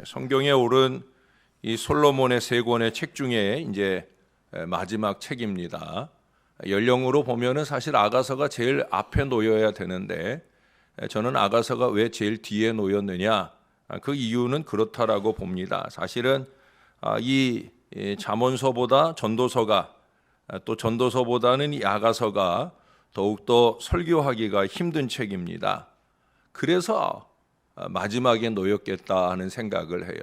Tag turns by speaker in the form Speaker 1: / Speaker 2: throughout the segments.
Speaker 1: 성경에 오른 이 솔로몬의 세 권의 책 중에 이제 마지막 책입니다. 연령으로 보면은 사실 아가서가 제일 앞에 놓여야 되는데 저는 아가서가 왜 제일 뒤에 놓였느냐? 그 이유는 그렇다라고 봅니다. 사실은 이 잠언서보다 전도서가 또 전도서보다는 이 아가서가 더욱더 설교하기가 힘든 책입니다. 그래서 마지막에 놓였겠다 하는 생각을 해요.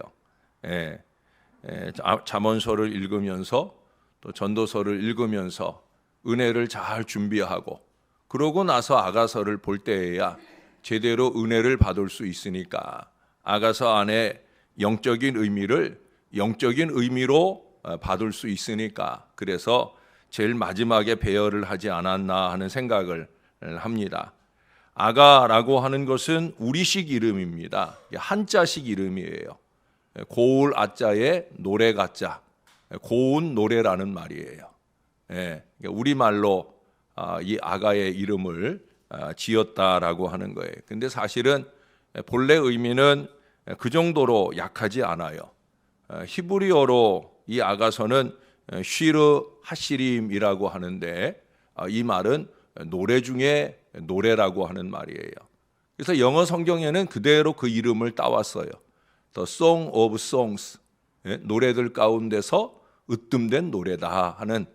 Speaker 1: 잠언서를 읽으면서 또 전도서를 읽으면서 은혜를 잘 준비하고 그러고 나서 아가서를 볼 때에야 제대로 은혜를 받을 수 있으니까 아가서 안에 영적인 의미를 영적인 의미로 받을 수 있으니까 그래서 제일 마지막에 배열을 하지 않았나 하는 생각을 합니다. 아가라고 하는 것은 우리식 이름입니다. 한자식 이름이에요. 고울 아자에 노래 가자, 고운 노래라는 말이에요. 우리말로 이 아가의 이름을 지었다라고 하는 거예요. 근데 사실은 본래 의미는 그 정도로 약하지 않아요. 히브리어로 이 아가서는 쉬르 하시림이라고 하는데 이 말은 노래 중에 노래라고 하는 말이에요. 그래서 영어 성경에는 그대로 그 이름을 따왔어요. The Song of Songs, 노래들 가운데서 으뜸된 노래다 하는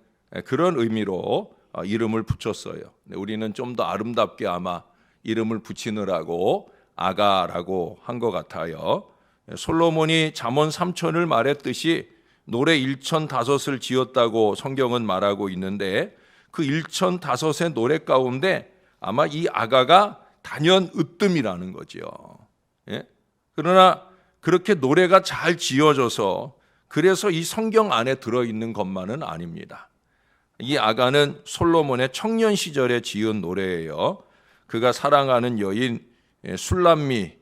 Speaker 1: 그런 의미로 이름을 붙였어요. 우리는 좀 더 아름답게 아마 이름을 붙이느라고 아가라고 한 것 같아요. 솔로몬이 잠언 3천을 말했듯이 노래 1,005을 지었다고 성경은 말하고 있는데 그 1,005의 노래 가운데 아마 이 아가가 단연 으뜸이라는 거죠. 그러나 그렇게 노래가 잘 지어져서 그래서 이 성경 안에 들어있는 것만은 아닙니다. 이 아가는 솔로몬의 청년 시절에 지은 노래예요. 그가 사랑하는 여인 술람미와의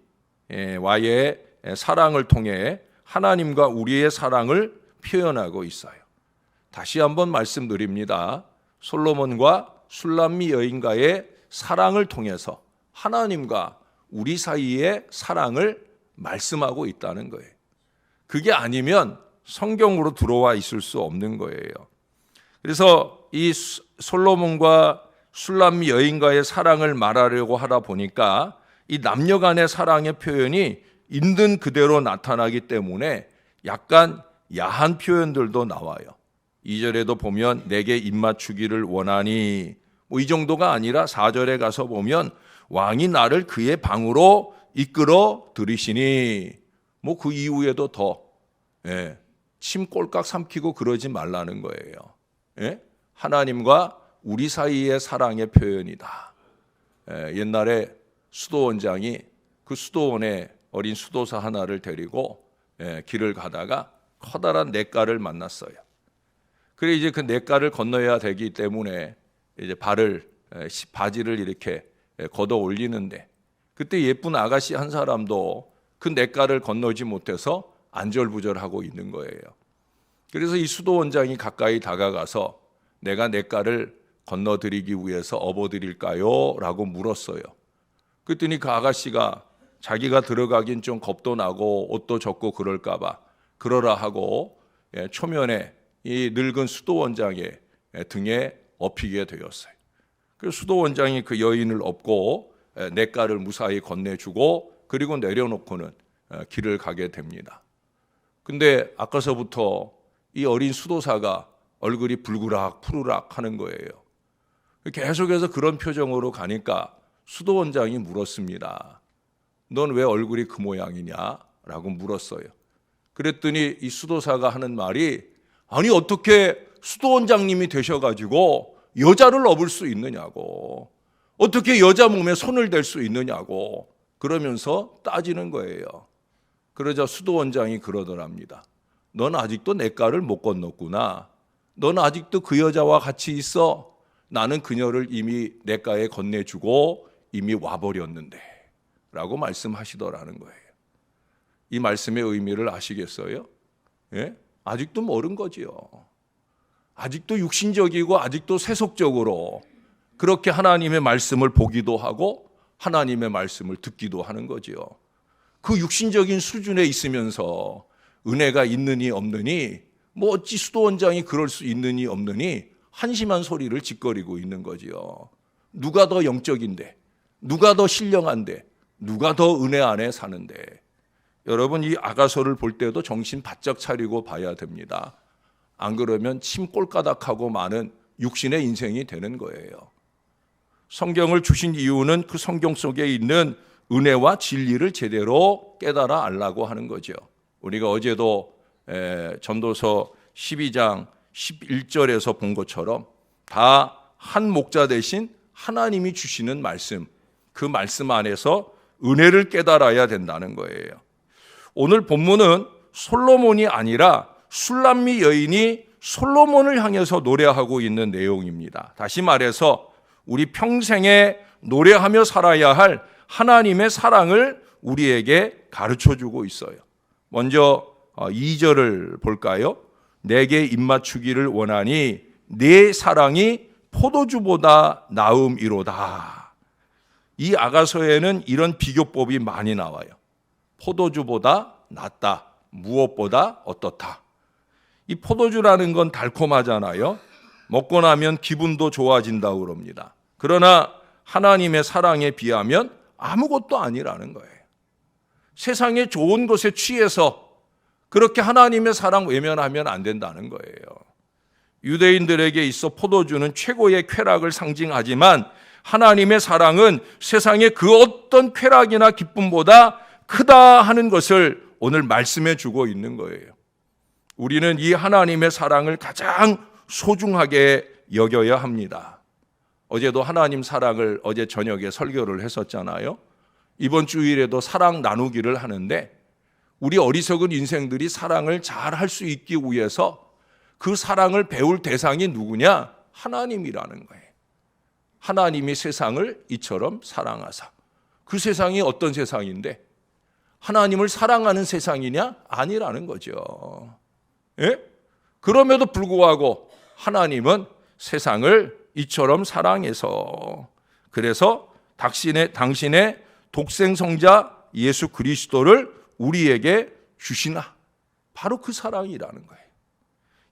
Speaker 1: 사랑을 통해 하나님과 우리의 사랑을 표현하고 있어요. 다시 한번 말씀드립니다. 솔로몬과 술람미 여인과의 사랑을 통해서 하나님과 우리 사이의 사랑을 말씀하고 있다는 거예요. 그게 아니면 성경으로 들어와 있을 수 없는 거예요. 그래서 이 솔로몬과 술람미 여인과의 사랑을 말하려고 하다 보니까 이 남녀 간의 사랑의 표현이 있는 그대로 나타나기 때문에 약간 야한 표현들도 나와요. 2절에도 보면 내게 입맞추기를 원하니 이 정도가 아니라 4절에 가서 보면 왕이 나를 그의 방으로 이끌어 들이시니 그 이후에도 더 침 꼴깍 삼키고 그러지 말라는 거예요. 하나님과 우리 사이의 사랑의 표현이다. 옛날에 수도원장이 그 수도원에 어린 수도사 하나를 데리고 길을 가다가 커다란 냇가를 만났어요. 그래 이제 그 냇가를 건너야 되기 때문에 이제 바지를 이렇게 걷어 올리는데 그때 예쁜 아가씨 한 사람도 그 냇가를 건너지 못해서 안절부절하고 있는 거예요. 그래서 이 수도원장이 가까이 다가가서 내가 냇가를 건너드리기 위해서 업어드릴까요? 라고 물었어요. 그랬더니 그 아가씨가 자기가 들어가긴 좀 겁도 나고 옷도 젖고 그럴까 봐 그러라 하고 초면에 이 늙은 수도원장의 등에 업히게 되었어요. 그래서 수도원장이 그 여인을 업고 냇가를 무사히 건네주고 그리고 내려놓고는 길을 가게 됩니다. 근데 아까서부터 이 어린 수도사가 얼굴이 불그락 푸르락 하는 거예요. 계속해서 그런 표정으로 가니까 수도원장이 물었습니다. 넌 왜 얼굴이 그 모양이냐? 라고 물었어요. 그랬더니 이 수도사가 하는 말이 아니 어떻게 수도원장님이 되셔가지고 여자를 업을 수 있느냐고 어떻게 여자 몸에 손을 댈 수 있느냐고 그러면서 따지는 거예요. 그러자 수도원장이 그러더랍니다. 넌 아직도 냇가를 못 건넜구나. 넌 아직도 그 여자와 같이 있어. 나는 그녀를 이미 냇가에 건네주고 이미 와버렸는데 라고 말씀하시더라는 거예요. 이 말씀의 의미를 아시겠어요? 아직도 모른 거지요. 아직도 육신적이고 아직도 세속적으로 그렇게 하나님의 말씀을 보기도 하고 하나님의 말씀을 듣기도 하는 거지요. 그 육신적인 수준에 있으면서 은혜가 있느니 없느니, 뭐 어찌 수도원장이 그럴 수 있느니 없느니 한심한 소리를 짓거리고 있는 거지요. 누가 더 영적인데, 누가 더 신령한데, 누가 더 은혜 안에 사는데. 여러분, 이 아가서를 볼 때도 정신 바짝 차리고 봐야 됩니다. 안 그러면 침 꼴까닥하고 많은 육신의 인생이 되는 거예요. 성경을 주신 이유는 그 성경 속에 있는 은혜와 진리를 제대로 깨달아 알라고 하는 거죠. 우리가 어제도 전도서 12장 11절에서 본 것처럼 다 한 목자 대신 하나님이 주시는 말씀, 그 말씀 안에서 은혜를 깨달아야 된다는 거예요. 오늘 본문은 솔로몬이 아니라 술람미 여인이 솔로몬을 향해서 노래하고 있는 내용입니다. 다시 말해서 우리 평생에 노래하며 살아야 할 하나님의 사랑을 우리에게 가르쳐주고 있어요. 먼저 2절을 볼까요? 내게 입맞추기를 원하니 내 사랑이 포도주보다 나음이로다. 이 아가서에는 이런 비교법이 많이 나와요. 포도주보다 낫다. 무엇보다 어떻다. 이 포도주라는 건 달콤하잖아요. 먹고 나면 기분도 좋아진다고 그럽니다. 그러나 하나님의 사랑에 비하면 아무것도 아니라는 거예요. 세상의 좋은 것에 취해서 그렇게 하나님의 사랑 외면하면 안 된다는 거예요. 유대인들에게 있어 포도주는 최고의 쾌락을 상징하지만 하나님의 사랑은 세상의 그 어떤 쾌락이나 기쁨보다 크다 하는 것을 오늘 말씀해 주고 있는 거예요. 우리는 이 하나님의 사랑을 가장 소중하게 여겨야 합니다. 어제도 하나님 사랑을 어제 저녁에 설교를 했었잖아요. 이번 주일에도 사랑 나누기를 하는데 우리 어리석은 인생들이 사랑을 잘 할 수 있기 위해서 그 사랑을 배울 대상이 누구냐? 하나님이라는 거예요. 하나님이 세상을 이처럼 사랑하사. 그 세상이 어떤 세상인데 하나님을 사랑하는 세상이냐? 아니라는 거죠. 예? 그럼에도 불구하고 하나님은 세상을 이처럼 사랑해서 그래서 당신의 독생성자 예수 그리스도를 우리에게 주시나. 바로 그 사랑이라는 거예요.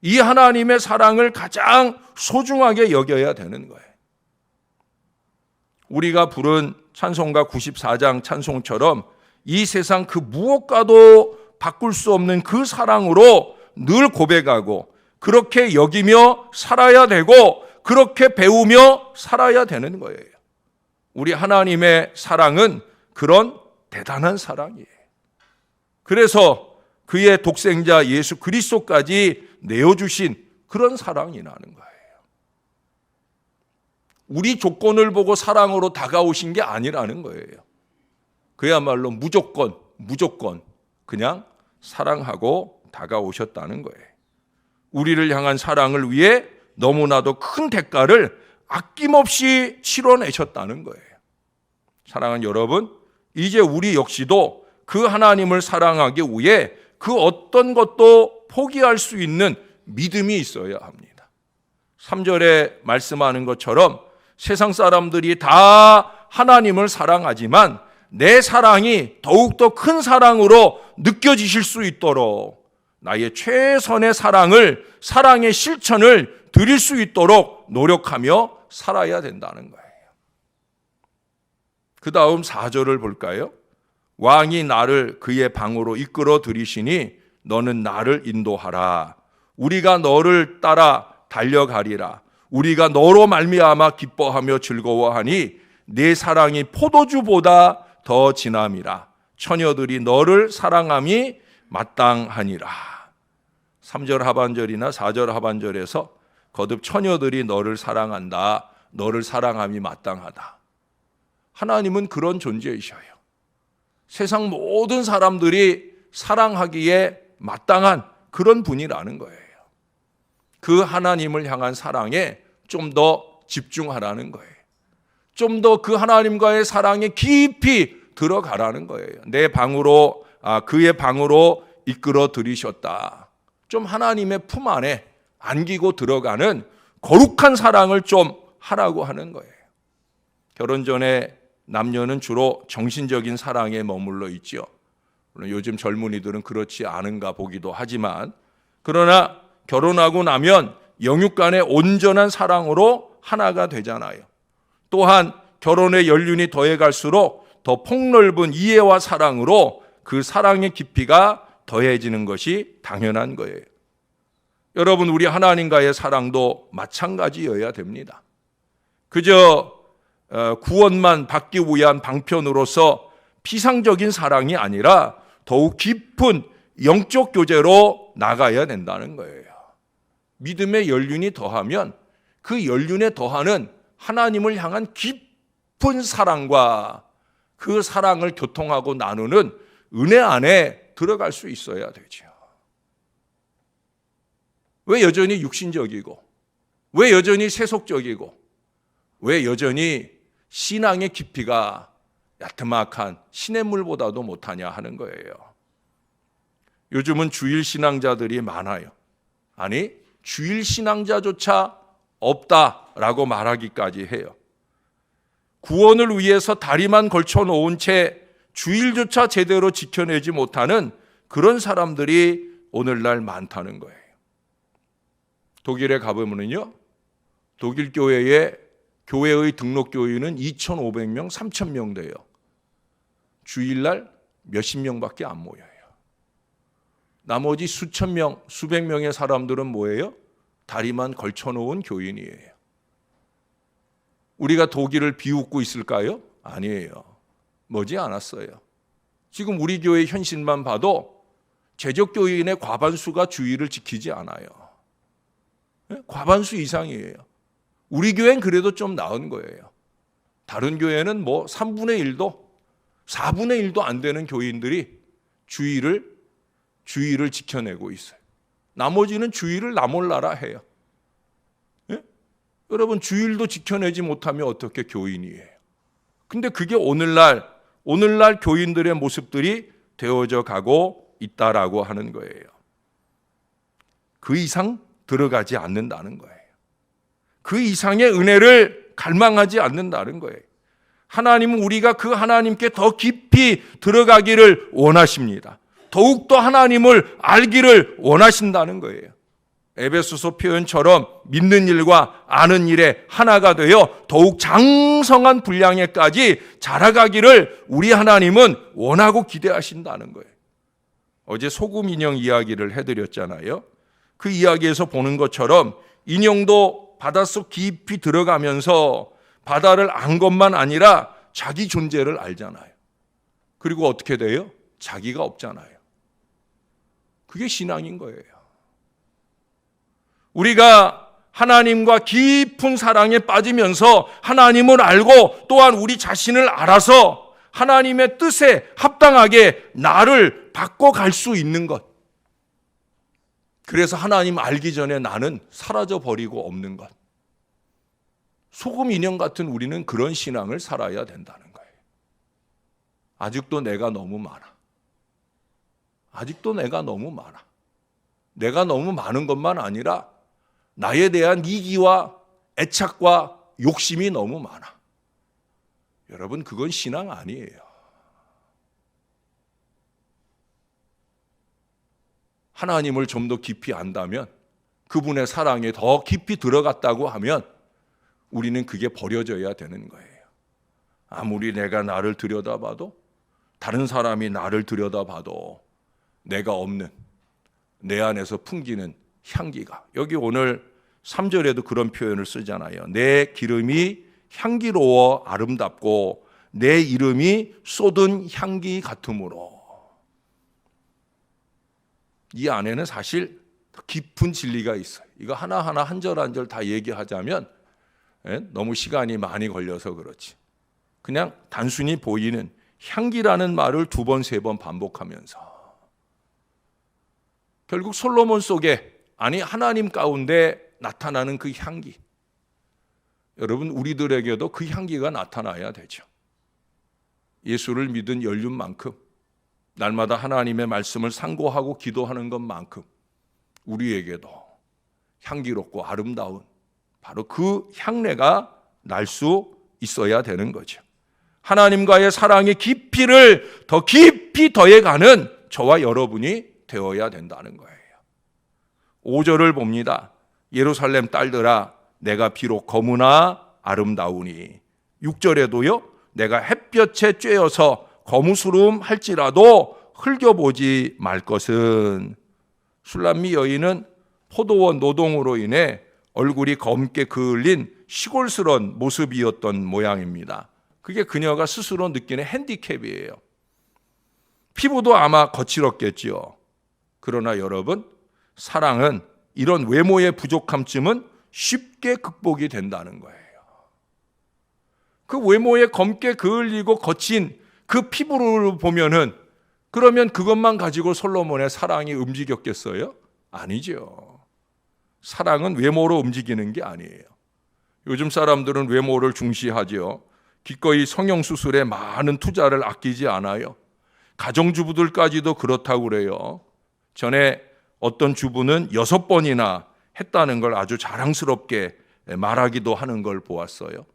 Speaker 1: 이 하나님의 사랑을 가장 소중하게 여겨야 되는 거예요. 우리가 부른 찬송가 94장 찬송처럼 이 세상 그 무엇과도 바꿀 수 없는 그 사랑으로 늘 고백하고 그렇게 여기며 살아야 되고 그렇게 배우며 살아야 되는 거예요. 우리 하나님의 사랑은 그런 대단한 사랑이에요. 그래서 그의 독생자 예수 그리스도까지 내어주신 그런 사랑이 나는 거예요. 우리 조건을 보고 사랑으로 다가오신 게 아니라는 거예요. 그야말로 무조건 그냥 사랑하고 다가오셨다는 거예요. 우리를 향한 사랑을 위해 너무나도 큰 대가를 아낌없이 치러내셨다는 거예요. 사랑하는 여러분, 이제 우리 역시도 그 하나님을 사랑하기 위해 그 어떤 것도 포기할 수 있는 믿음이 있어야 합니다. 3절에 말씀하는 것처럼 세상 사람들이 다 하나님을 사랑하지만 내 사랑이 더욱더 큰 사랑으로 느껴지실 수 있도록 나의 최선의 사랑의 실천을 드릴 수 있도록 노력하며 살아야 된다는 거예요. 그 다음 4절을 볼까요? 왕이 나를 그의 방으로 이끌어 들이시니 너는 나를 인도하라. 우리가 너를 따라 달려가리라. 우리가 너로 말미암아 기뻐하며 즐거워하니 내 사랑이 포도주보다 더 진함이라. 처녀들이 너를 사랑함이 마땅하니라. 3절 하반절이나 4절 하반절에서 거듭 처녀들이 너를 사랑한다. 너를 사랑함이 마땅하다. 하나님은 그런 존재이셔요. 세상 모든 사람들이 사랑하기에 마땅한 그런 분이라는 거예요. 그 하나님을 향한 사랑에 좀 더 집중하라는 거예요. 좀 더 그 하나님과의 사랑에 깊이 들어가라는 거예요. 내 방으로 그의 방으로 이끌어 들이셨다. 좀 하나님의 품 안에 안기고 들어가는 거룩한 사랑을 좀 하라고 하는 거예요. 결혼 전에 남녀는 주로 정신적인 사랑에 머물러 있죠. 물론 요즘 젊은이들은 그렇지 않은가 보기도 하지만, 그러나 결혼하고 나면 영육 간의 온전한 사랑으로 하나가 되잖아요. 또한 결혼의 연륜이 더해갈수록 더 폭넓은 이해와 사랑으로 그 사랑의 깊이가 더해지는 것이 당연한 거예요. 여러분, 우리 하나님과의 사랑도 마찬가지여야 됩니다. 그저 구원만 받기 위한 방편으로서 피상적인 사랑이 아니라 더욱 깊은 영적 교제로 나가야 된다는 거예요. 믿음의 연륜이 더하면 그 연륜에 더하는 하나님을 향한 깊은 사랑과 그 사랑을 교통하고 나누는 은혜 안에 들어갈 수 있어야 되죠. 왜 여전히 육신적이고, 왜 여전히 세속적이고, 왜 여전히 신앙의 깊이가 야트막한 시냇물보다도 못하냐 하는 거예요. 요즘은 주일 신앙자들이 많아요. 아니, 주일 신앙자조차 없다라고 말하기까지 해요. 구원을 위해서 다리만 걸쳐놓은 채 주일조차 제대로 지켜내지 못하는 그런 사람들이 오늘날 많다는 거예요. 독일에 가보면요, 독일 교회의 등록 교인은 2,500명, 3,000명 돼요. 주일날 몇십 명밖에 안 모여요. 나머지 수천 명, 수백 명의 사람들은 뭐예요? 다리만 걸쳐놓은 교인이에요. 우리가 독일을 비웃고 있을까요? 아니에요. 머지 않았어요. 지금 우리 교회 현실만 봐도 재적교인의 과반수가 주일을 지키지 않아요. 과반수 이상이에요. 우리 교회는 그래도 좀 나은 거예요. 다른 교회는 뭐 3분의 1도, 4분의 1도 안 되는 교인들이 주일을 지켜내고 있어요. 나머지는 주일을 나 몰라라 해요. 예? 여러분, 주일도 지켜내지 못하면 어떻게 교인이에요? 근데 그게 오늘날 교인들의 모습들이 되어져 가고 있다라고 하는 거예요. 그 이상 들어가지 않는다는 거예요. 그 이상의 은혜를 갈망하지 않는다는 거예요. 하나님은 우리가 그 하나님께 더 깊이 들어가기를 원하십니다. 더욱더 하나님을 알기를 원하신다는 거예요. 에베소서 표현처럼 믿는 일과 아는 일에 하나가 되어 더욱 장성한 분량에까지 자라가기를 우리 하나님은 원하고 기대하신다는 거예요. 어제 소금 인형 이야기를 해드렸잖아요. 그 이야기에서 보는 것처럼 인형도 바닷속 깊이 들어가면서 바다를 안 것만 아니라 자기 존재를 알잖아요. 그리고 어떻게 돼요? 자기가 없잖아요. 그게 신앙인 거예요. 우리가 하나님과 깊은 사랑에 빠지면서 하나님을 알고 또한 우리 자신을 알아서 하나님의 뜻에 합당하게 나를 바꿔갈 수 있는 것. 그래서 하나님 알기 전에 나는 사라져 버리고 없는 것. 소금 인형 같은 우리는 그런 신앙을 살아야 된다는 거예요. 아직도 내가 너무 많아. 아직도 내가 너무 많아. 내가 너무 많은 것만 아니라 나에 대한 이기와 애착과 욕심이 너무 많아. 여러분, 그건 신앙 아니에요. 하나님을 좀 더 깊이 안다면, 그분의 사랑에 더 깊이 들어갔다고 하면 우리는 그게 버려져야 되는 거예요. 아무리 내가 나를 들여다봐도, 다른 사람이 나를 들여다봐도 내가 없는 내 안에서 풍기는 향기가, 여기 오늘 3절에도 그런 표현을 쓰잖아요. 내 기름이 향기로워 아름답고 내 이름이 쏟은 향기 같으므로. 이 안에는 사실 깊은 진리가 있어요. 이거 하나하나 한 절 한 절 다 얘기하자면 너무 시간이 많이 걸려서 그렇지. 그냥 단순히 보이는 향기라는 말을 2번, 3번 반복하면서 결국 솔로몬 속에, 아니 하나님 가운데 나타나는 그 향기, 여러분 우리들에게도 그 향기가 나타나야 되죠. 예수를 믿은 연륜만큼, 날마다 하나님의 말씀을 상고하고 기도하는 것만큼 우리에게도 향기롭고 아름다운 바로 그 향내가 날 수 있어야 되는 거죠. 하나님과의 사랑의 깊이를 더 깊이 더해가는 저와 여러분이 되어야 된다는 거예요. 5절을 봅니다. 예루살렘 딸들아 내가 비록 거무나 아름다우니. 6절에도요. 내가 햇볕에 쬐어서 거무스름 할지라도 흘겨보지 말 것은. 술람미 여인은 포도원 노동으로 인해 얼굴이 검게 그을린 시골스러운 모습이었던 모양입니다. 그게 그녀가 스스로 느끼는 핸디캡이에요. 피부도 아마 거칠었겠지요. 그러나 여러분, 사랑은 이런 외모의 부족함쯤은 쉽게 극복이 된다는 거예요. 그 외모에 검게 그을리고 거친 그 피부를 보면은 그러면 그것만 가지고 솔로몬의 사랑이 움직였겠어요? 아니죠. 사랑은 외모로 움직이는 게 아니에요. 요즘 사람들은 외모를 중시하죠. 기꺼이 성형수술에 많은 투자를 아끼지 않아요. 가정주부들까지도 그렇다고 그래요. 전에 어떤 주부는 6번이나 했다는 걸 아주 자랑스럽게 말하기도 하는 걸 보았어요.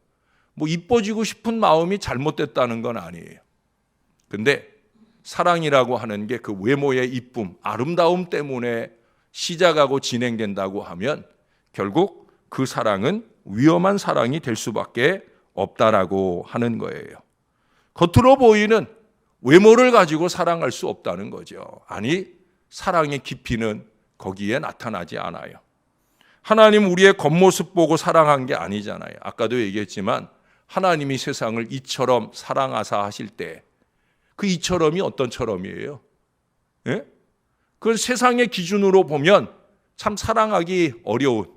Speaker 1: 뭐 이뻐지고 싶은 마음이 잘못됐다는 건 아니에요. 근데 사랑이라고 하는 게 그 외모의 이쁨, 아름다움 때문에 시작하고 진행된다고 하면 결국 그 사랑은 위험한 사랑이 될 수밖에 없다라고 하는 거예요. 겉으로 보이는 외모를 가지고 사랑할 수 없다는 거죠. 아니, 사랑의 깊이는 거기에 나타나지 않아요. 하나님 우리의 겉모습 보고 사랑한 게 아니잖아요. 아까도 얘기했지만 하나님이 세상을 이처럼 사랑하사 하실 때 그 이처럼이 어떤 처럼이에요? 예? 그 세상의 기준으로 보면 참 사랑하기 어려운,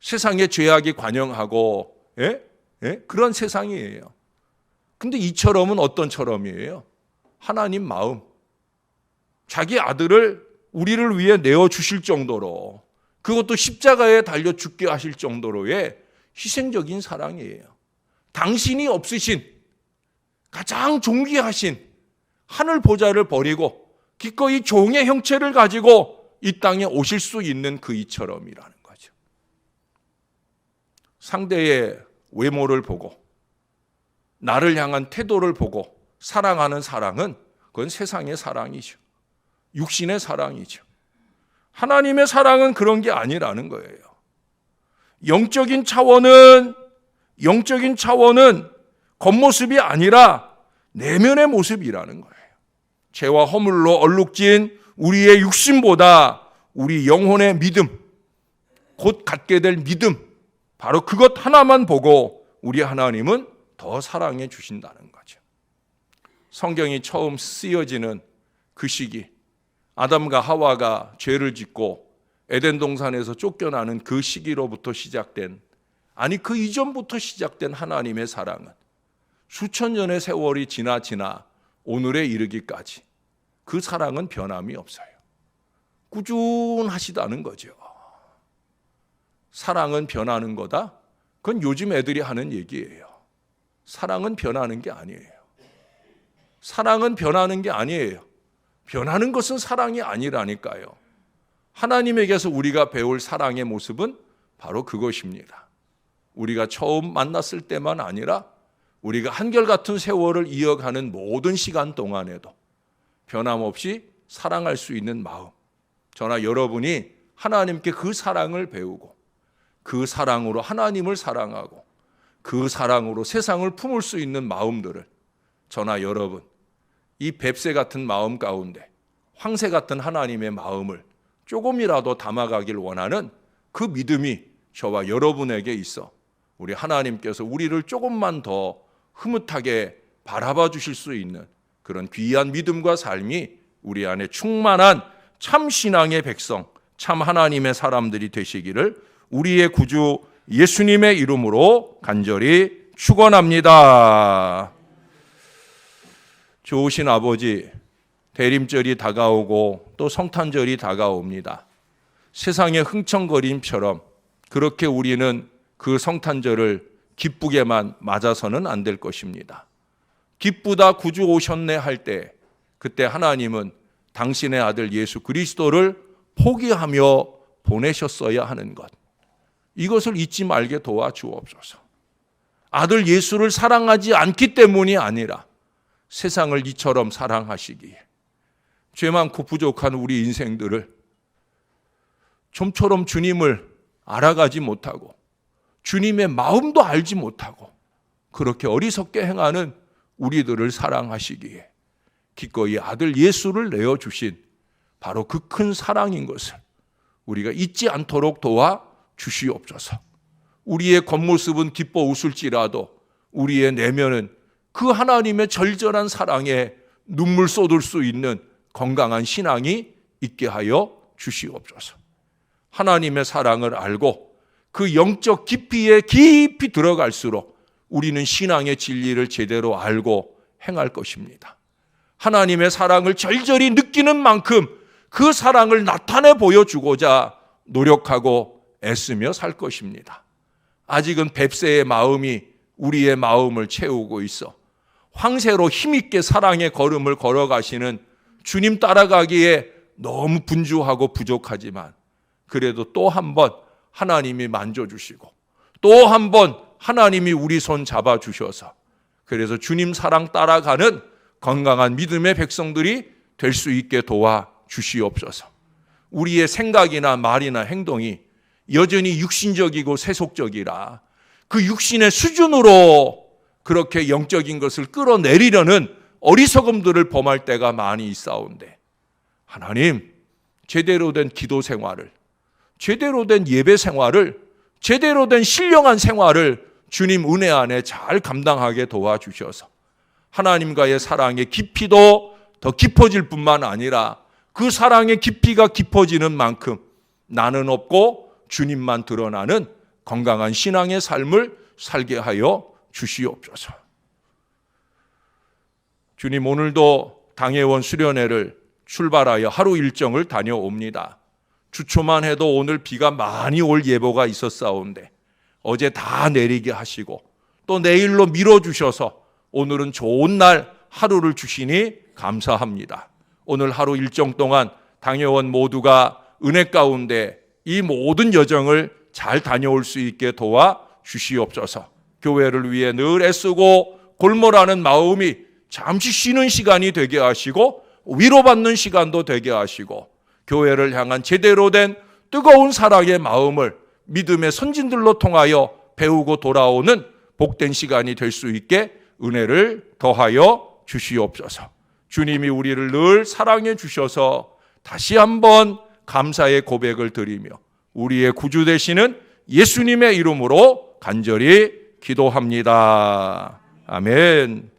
Speaker 1: 세상의 죄악이 관영하고 그런 세상이에요. 근데 이처럼은 어떤 처럼이에요? 하나님 마음. 자기 아들을 우리를 위해 내어주실 정도로, 그것도 십자가에 달려 죽게 하실 정도로의 희생적인 사랑이에요. 당신이 없으신 가장 존귀하신 하늘 보좌를 버리고 기꺼이 종의 형체를 가지고 이 땅에 오실 수 있는 그 이처럼이라는 거죠. 상대의 외모를 보고 나를 향한 태도를 보고 사랑하는 사랑은 그건 세상의 사랑이죠. 육신의 사랑이죠. 하나님의 사랑은 그런 게 아니라는 거예요. 영적인 차원은 겉모습이 아니라 내면의 모습이라는 거예요. 죄와 허물로 얼룩진 우리의 육신보다 우리 영혼의 믿음, 곧 갖게 될 믿음, 바로 그것 하나만 보고 우리 하나님은 더 사랑해 주신다는 거죠. 성경이 처음 쓰여지는 그 시기, 아담과 하와가 죄를 짓고 에덴 동산에서 쫓겨나는 그 시기로부터 시작된, 아니 그 이전부터 시작된 하나님의 사랑은 수천 년의 세월이 지나 오늘에 이르기까지 그 사랑은 변함이 없어요. 꾸준하시다는 거죠. 사랑은 변하는 거다? 그건 요즘 애들이 하는 얘기예요. 사랑은 변하는 게 아니에요. 사랑은 변하는 게 아니에요. 변하는 것은 사랑이 아니라니까요. 하나님에게서 우리가 배울 사랑의 모습은 바로 그것입니다. 우리가 처음 만났을 때만 아니라 우리가 한결같은 세월을 이어가는 모든 시간 동안에도 변함없이 사랑할 수 있는 마음, 저나 여러분이 하나님께 그 사랑을 배우고 그 사랑으로 하나님을 사랑하고 그 사랑으로 세상을 품을 수 있는 마음들을 저나 여러분, 이 뱁새 같은 마음 가운데 황새 같은 하나님의 마음을 조금이라도 담아가길 원하는 그 믿음이 저와 여러분에게 있어 우리 하나님께서 우리를 조금만 더 흐뭇하게 바라봐 주실 수 있는 그런 귀한 믿음과 삶이 우리 안에 충만한 참 신앙의 백성, 참 하나님의 사람들이 되시기를 우리의 구주 예수님의 이름으로 간절히 축원합니다. 좋으신 아버지, 대림절이 다가오고 또 성탄절이 다가옵니다. 세상의 흥청거림처럼 그렇게 우리는 그 성탄절을 기쁘게만 맞아서는 안 될 것입니다. 기쁘다 구주 오셨네 할 때 그때 하나님은 당신의 아들 예수 그리스도를 포기하며 보내셨어야 하는 것, 이것을 잊지 말게 도와주옵소서. 아들 예수를 사랑하지 않기 때문이 아니라 세상을 이처럼 사랑하시기에 죄 많고 부족한 우리 인생들을 좀처럼 주님을 알아가지 못하고 주님의 마음도 알지 못하고 그렇게 어리석게 행하는 우리들을 사랑하시기에 기꺼이 아들 예수를 내어주신 바로 그 큰 사랑인 것을 우리가 잊지 않도록 도와 주시옵소서. 우리의 겉모습은 기뻐 웃을지라도 우리의 내면은 그 하나님의 절절한 사랑에 눈물 쏟을 수 있는 건강한 신앙이 있게 하여 주시옵소서. 하나님의 사랑을 알고 그 영적 깊이에 깊이 들어갈수록 우리는 신앙의 진리를 제대로 알고 행할 것입니다. 하나님의 사랑을 절절히 느끼는 만큼 그 사랑을 나타내 보여주고자 노력하고 애쓰며 살 것입니다. 아직은 뱁새의 마음이 우리의 마음을 채우고 있어 황새로 힘있게 사랑의 걸음을 걸어가시는 주님 따라가기에 너무 분주하고 부족하지만 그래도 또 한 번 하나님이 만져주시고 또 한 번 하나님이 우리 손 잡아주셔서 그래서 주님 사랑 따라가는 건강한 믿음의 백성들이 될 수 있게 도와주시옵소서. 우리의 생각이나 말이나 행동이 여전히 육신적이고 세속적이라 그 육신의 수준으로 그렇게 영적인 것을 끌어내리려는 어리석음들을 범할 때가 많이 있사온데 하나님 제대로 된 기도 생활을 제대로 된 예배 생활을 제대로 된 신령한 생활을 주님 은혜 안에 잘 감당하게 도와주셔서 하나님과의 사랑의 깊이도 더 깊어질 뿐만 아니라 그 사랑의 깊이가 깊어지는 만큼 나는 없고 주님만 드러나는 건강한 신앙의 삶을 살게 하여 주시옵소서. 주님 오늘도 당회원 수련회를 출발하여 하루 일정을 다녀옵니다. 주초만 해도 오늘 비가 많이 올 예보가 있었사온데 어제 다 내리게 하시고 또 내일로 미뤄주셔서 오늘은 좋은 날 하루를 주시니 감사합니다. 오늘 하루 일정 동안 당회원 모두가 은혜 가운데 이 모든 여정을 잘 다녀올 수 있게 도와 주시옵소서. 교회를 위해 늘 애쓰고 골몰하는 마음이 잠시 쉬는 시간이 되게 하시고 위로받는 시간도 되게 하시고 교회를 향한 제대로 된 뜨거운 사랑의 마음을 믿음의 선진들로 통하여 배우고 돌아오는 복된 시간이 될 수 있게 은혜를 더하여 주시옵소서. 주님이 우리를 늘 사랑해 주셔서 다시 한번 감사의 고백을 드리며 우리의 구주 되시는 예수님의 이름으로 간절히 기도합니다. 아멘.